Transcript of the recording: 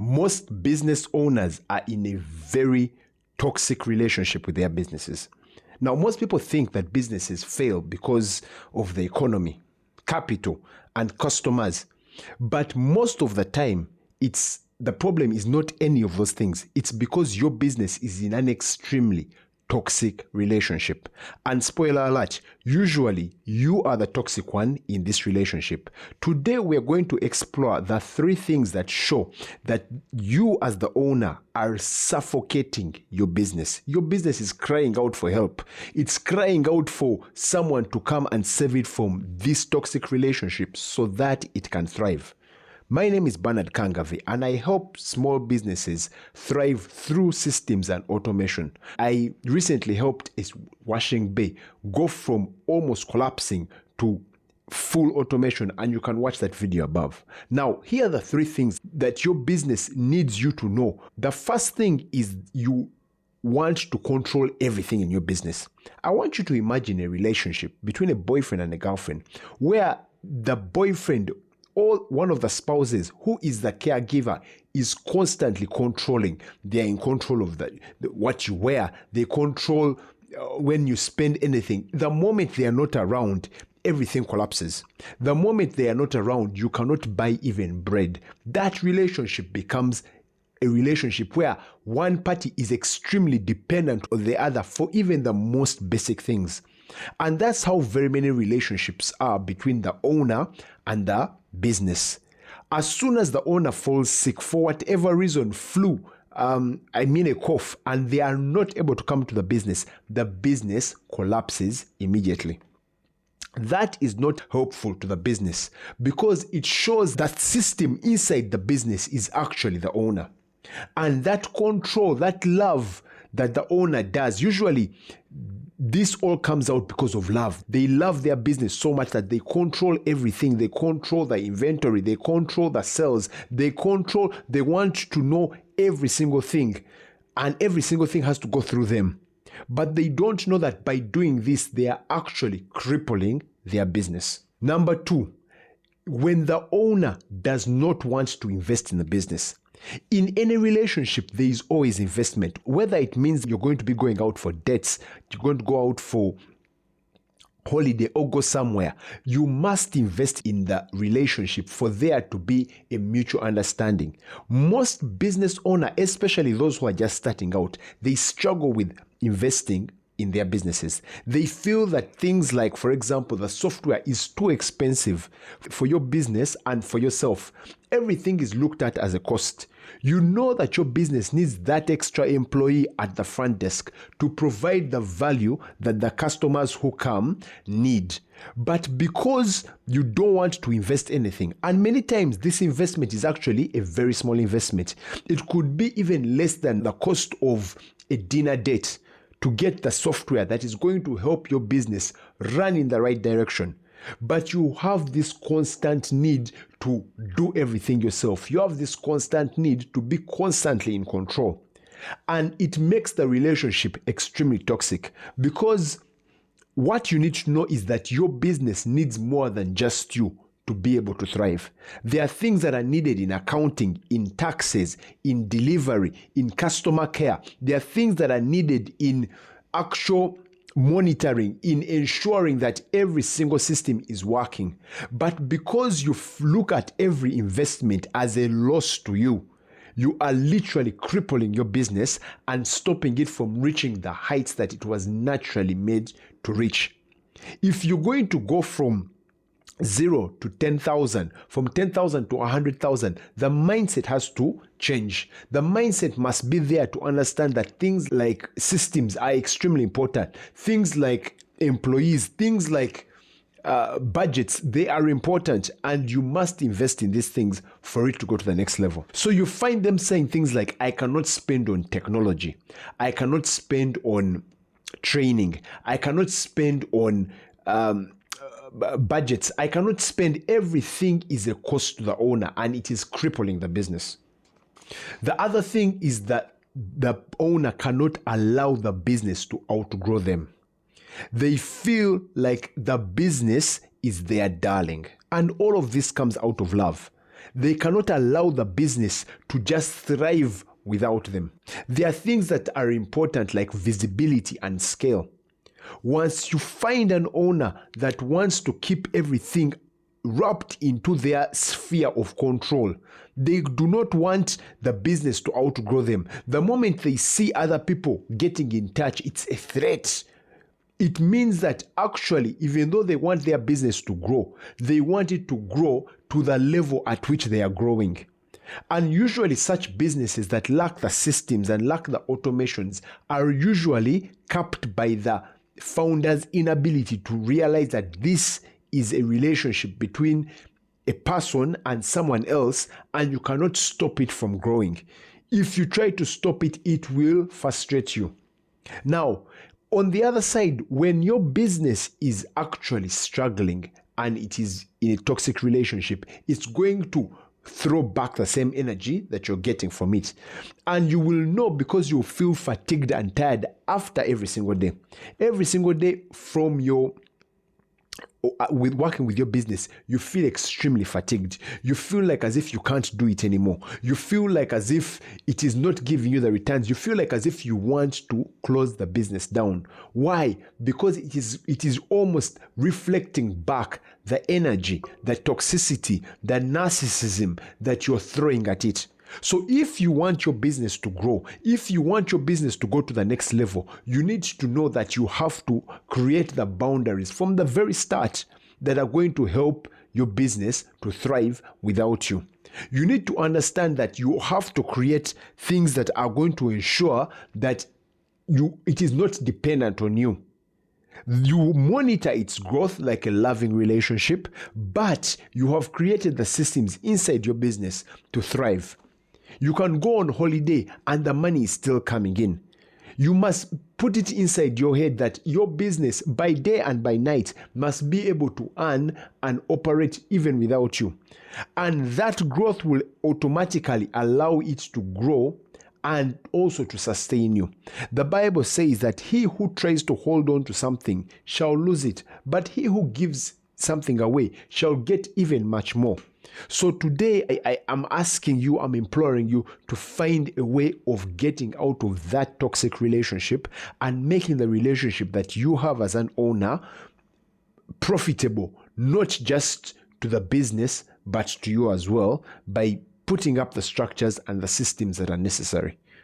Most business owners are in a very toxic relationship with their businesses. Now, most people think that businesses fail because of the economy, capital, and customers. But most of the time, the problem is not any of those things. It's because your business is in an extremely toxic relationship. And spoiler alert, usually you are the toxic one in this relationship. Today, we're going to explore the 3 things that show that you as the owner are suffocating your business. Your business is crying out for help. It's crying out for someone to come and save it from this toxic relationship so that it can thrive. My name is Bernard Kangavi, and I help small businesses thrive through systems and automation. I recently helped a washing bay go from almost collapsing to full automation, and you can watch that video above. Now, here are the 3 things that your business needs you to know. The first thing is you want to control everything in your business. I want you to imagine a relationship between a boyfriend and a girlfriend where the boyfriend or one of the spouses who is the caregiver is constantly controlling. They are in control of what you wear. They control when you spend anything. The moment they are not around, everything collapses. The moment they are not around, you cannot buy even bread. That relationship becomes a relationship where one party is extremely dependent on the other for even the most basic things. And that's how very many relationships are between the owner and the business. As soon as the owner falls sick for whatever reason, a cough, and they are not able to come to the business collapses immediately. That is not helpful to the business because it shows that system inside the business is actually the owner. And that control, that love that the owner does, usually this all comes out because of love. They love their business so much that they control everything. They control the inventory. They control the sales. They want to know every single thing. And every single thing has to go through them. But they don't know that by doing this, they are actually crippling their business. Number 2, when the owner does not want to invest in the business. In any relationship, there is always investment, whether it means you're going to be going out for dates, you're going to go out for holiday or go somewhere. You must invest in the relationship for there to be a mutual understanding. Most business owners, especially those who are just starting out, they struggle with investing in their businesses. They feel that things like, for example, the software is too expensive for your business and for yourself. Everything is looked at as a cost. You know that your business needs that extra employee at the front desk to provide the value that the customers who come need. But because you don't want to invest anything, and many times this investment is actually a very small investment. It could be even less than the cost of a dinner date to get the software that is going to help your business run in the right direction. But you have this constant need to do everything yourself. You have this constant need to be constantly in control. And it makes the relationship extremely toxic because what you need to know is that your business needs more than just you to be able to thrive. There are things that are needed in accounting, in taxes, in delivery, in customer care. There are things that are needed in actual monitoring, in ensuring that every single system is working. But because you look at every investment as a loss to you, you are literally crippling your business and stopping it from reaching the heights that it was naturally made to reach. If you're going to go from 0 to 10,000, from 10,000 to 100,000, the mindset has to change. The mindset must be there to understand that things like systems are extremely important. Things like employees, things like budgets, they are important, and you must invest in these things for it to go to the next level. So you find them saying things like, I cannot spend on technology. I cannot spend on training. I cannot spend on budgets. I cannot spend. Everything is a cost to the owner, and it is crippling the business. The other thing is that the owner cannot allow the business to outgrow them. They feel like the business is their darling, and all of this comes out of love. They cannot allow the business to just thrive without them. There are things that are important like visibility and scale. Once you find an owner that wants to keep everything wrapped into their sphere of control, they do not want the business to outgrow them. The moment they see other people getting in touch, it's a threat. It means that actually, even though they want their business to grow, they want it to grow to the level at which they are growing. And usually such businesses that lack the systems and lack the automations are usually capped by the founder's inability to realize that this is a relationship between a person and someone else, and you cannot stop it from growing. If you try to stop it, it will frustrate you. Now, on the other side, when your business is actually struggling and it is in a toxic relationship, it's going to throw back the same energy that you're getting from it. And you will know because you feel fatigued and tired after every single day. Every single day from your with working with your business, you feel extremely fatigued. You feel like as if you can't do it anymore. You feel like as if it is not giving you the returns. You feel like as if you want to close the business down. Why? Because it is almost reflecting back the energy, the toxicity, the narcissism that you're throwing at it. So if you want your business to grow, if you want your business to go to the next level, you need to know that you have to create the boundaries from the very start that are going to help your business to thrive without you. You need to understand that you have to create things that are going to ensure that it is not dependent on you. You monitor its growth like a loving relationship, but you have created the systems inside your business to thrive. You can go on holiday and the money is still coming in. You must put it inside your head that your business by day and by night must be able to earn and operate even without you. And that growth will automatically allow it to grow and also to sustain you. The Bible says that he who tries to hold on to something shall lose it, but he who gives something away shall get even much more. So today I am asking you, I'm imploring you to find a way of getting out of that toxic relationship and making the relationship that you have as an owner profitable, not just to the business, but to you as well, by putting up the structures and the systems that are necessary.